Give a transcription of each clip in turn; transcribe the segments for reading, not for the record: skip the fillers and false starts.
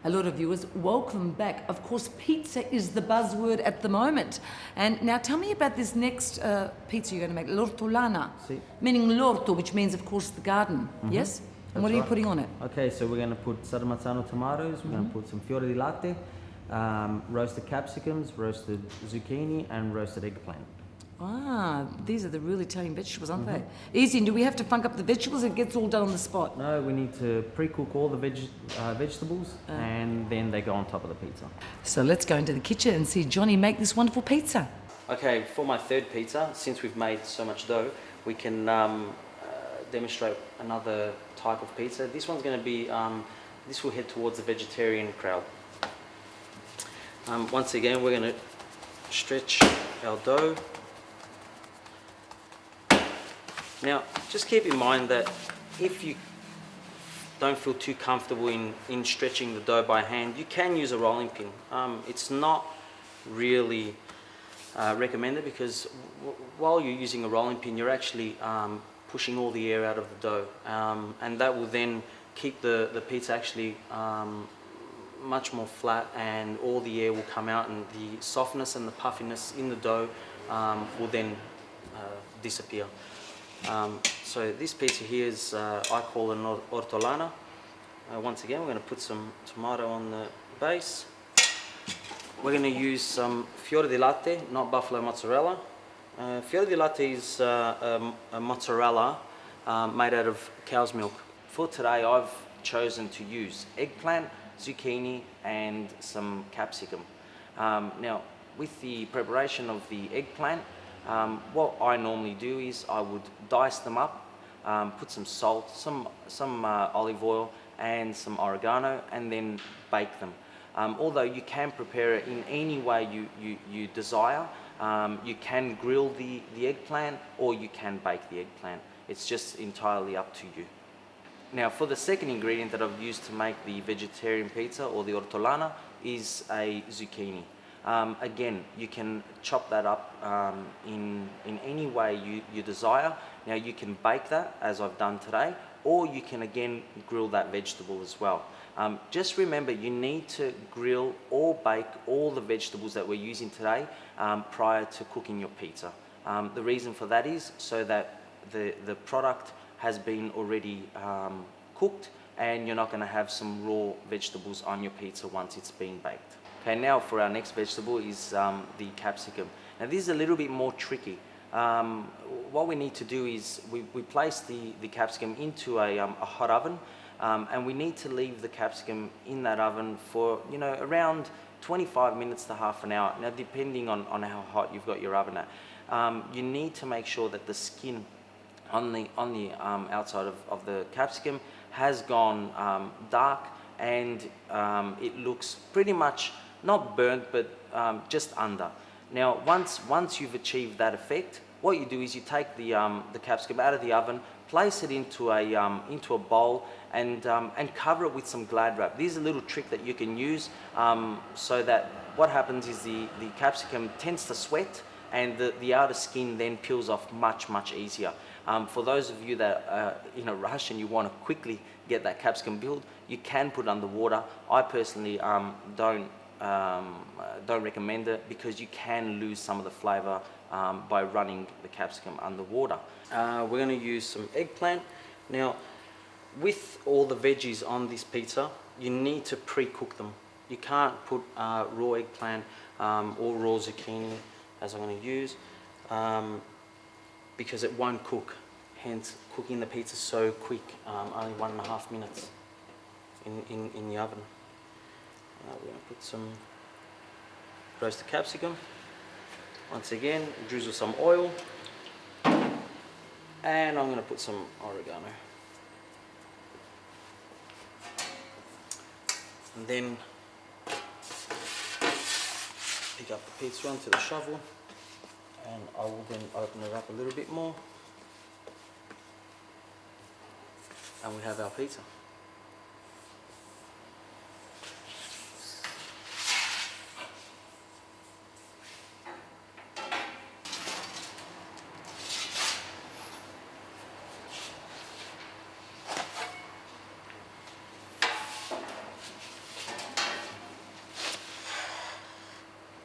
a lot of viewers. Welcome back. Of course, pizza is the buzzword at the moment. And now tell me about this next pizza you're going to make, l'ortolana, Si. meaning l'orto, which means, of course, the garden, yes? And what are you putting on it? Okay, so we're going to put sarmazzano tomatoes, we're going to put some fiori di latte, roasted capsicums, roasted zucchini, and roasted eggplant. Ah, these are the real Italian vegetables, aren't they? Easy. And do we have to funk up the vegetables? It gets all done on the spot. No, we need to pre-cook all the vegetables, and then they go on top of the pizza. So let's go into the kitchen and see Johnny make this wonderful pizza. Okay, for my third pizza, since we've made so much dough, we can demonstrate another type of pizza. This one's going to be, this will head towards the vegetarian crowd. Once again, we're going to stretch our dough. Now, just keep in mind that if you don't feel too comfortable in stretching the dough by hand, you can use a rolling pin. It's not really recommended because while you're using a rolling pin, you're actually pushing all the air out of the dough, and that will then keep the pizza actually much more flat, and all the air will come out, and the softness and the puffiness in the dough will then disappear. So this pizza here is, I call an ortolana. Once again, we're going to put some tomato on the base. We're going to use some fiori di latte, not buffalo mozzarella. Fiori di latte is a mozzarella made out of cow's milk. For today, I've chosen to use eggplant, zucchini, and some capsicum. Now, with the preparation of the eggplant, what I normally do is I would dice them up, put some salt, some olive oil, and some oregano, and then bake them. Although you can prepare it in any way you desire. You can grill the eggplant, or you can bake the eggplant. It's just entirely up to you. Now, for the second ingredient that I've used to make the vegetarian pizza, or the ortolana, is a zucchini. Again, you can chop that up in any way you desire. Now, you can bake that, as I've done today, or you can again grill that vegetable as well. Just remember, you need to grill or bake all the vegetables that we're using today prior to cooking your pizza. The reason for that is so that the product has been already cooked, and you're not going to have some raw vegetables on your pizza once it's been baked. Okay, now for our next vegetable is the capsicum. Now this is a little bit more tricky. What we need to do is we place the capsicum into a hot oven, and we need to leave the capsicum in that oven for around 25 minutes to half an hour. Now, depending on how hot you've got your oven at, you need to make sure that the skin on the outside of the capsicum has gone dark, and it looks pretty much not burnt, but just under. Now, once you've achieved that effect, what you do is you take the capsicum out of the oven, place it into a bowl, and cover it with some Glad wrap. This is a little trick that you can use so that what happens is the capsicum tends to sweat, and the outer skin then peels off much easier. For those of you that are in a rush and you want to quickly get that capsicum peeled, you can put it under water. I personally don't recommend it because you can lose some of the flavor by running the capsicum underwater. We're going to use some eggplant. Now, with all the veggies on this pizza, you need to pre-cook them. You can't put raw eggplant or raw zucchini, as I'm going to use, because it won't cook. Hence, cooking the pizza so quick, only 1.5 minutes in the oven. We're going to put some roasted capsicum. Once again, drizzle some oil, and I'm going to put some oregano. And then pick up the pizza onto the shovel, and I will then open it up a little bit more, and we have our pizza.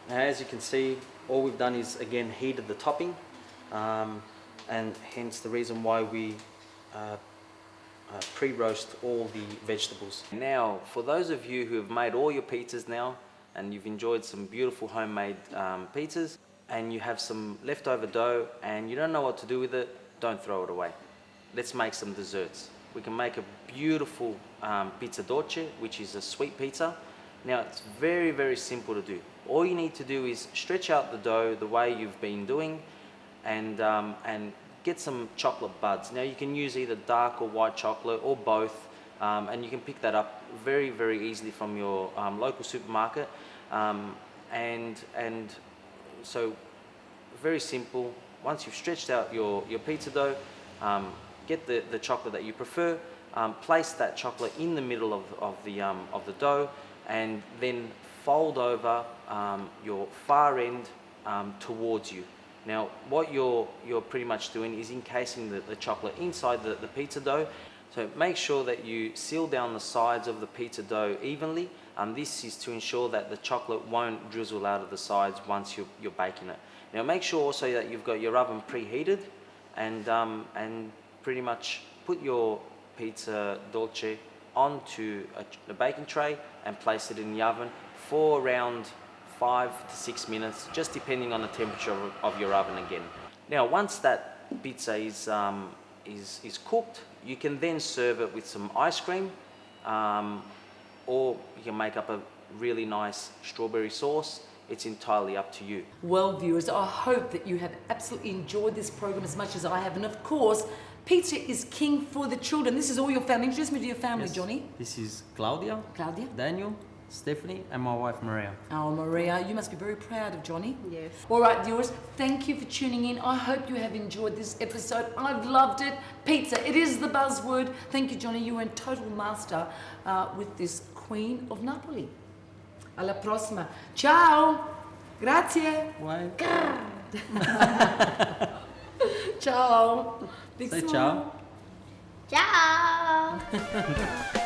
Now, as you can see, all we've done is again heated the topping, and hence the reason why we pre-roast all the vegetables. Now, for those of you who have made all your pizzas now, and you've enjoyed some beautiful homemade pizzas, and you have some leftover dough and you don't know what to do with it, don't throw it away. Let's make some desserts. We can make a beautiful pizza dolce, which is a sweet pizza. Now, it's very, very simple to do. All you need to do is stretch out the dough the way you've been doing, and get some chocolate buds. Now, you can use either dark or white chocolate or both, and you can pick that up very, very easily from your local supermarket. So very simple. Once you've stretched out your pizza dough, get the chocolate that you prefer, place that chocolate in the middle of the dough, and then fold over your far end towards you. Now, what you're pretty much doing is encasing the chocolate inside the pizza dough. So make sure that you seal down the sides of the pizza dough evenly. This is to ensure that the chocolate won't drizzle out of the sides once you're baking it. Now, make sure also that you've got your oven preheated, and pretty much put your pizza dolce onto a baking tray and place it in the oven for around 5 to 6 minutes, just depending on the temperature of your oven again. Now, once that pizza is cooked, you can then serve it with some ice cream, or you can make up a really nice strawberry sauce. It's entirely up to you. Well, viewers, I hope that you have absolutely enjoyed this program as much as I have. And of course, pizza is king for the children. This is all your family. Introduce me to your family, Yes. Johnny. This is Claudia, Daniel, Stephanie, and my wife Maria. Oh, Maria, you must be very proud of Johnny. Yes. All right, viewers, thank you for tuning in. I hope you have enjoyed this episode. I've loved it. Pizza, it is the buzzword. Thank you, Johnny. You were in total master with this Queen of Napoli. Alla prossima. Ciao. Grazie. Why? Ciao. Big Say smile. ciao. Ciao!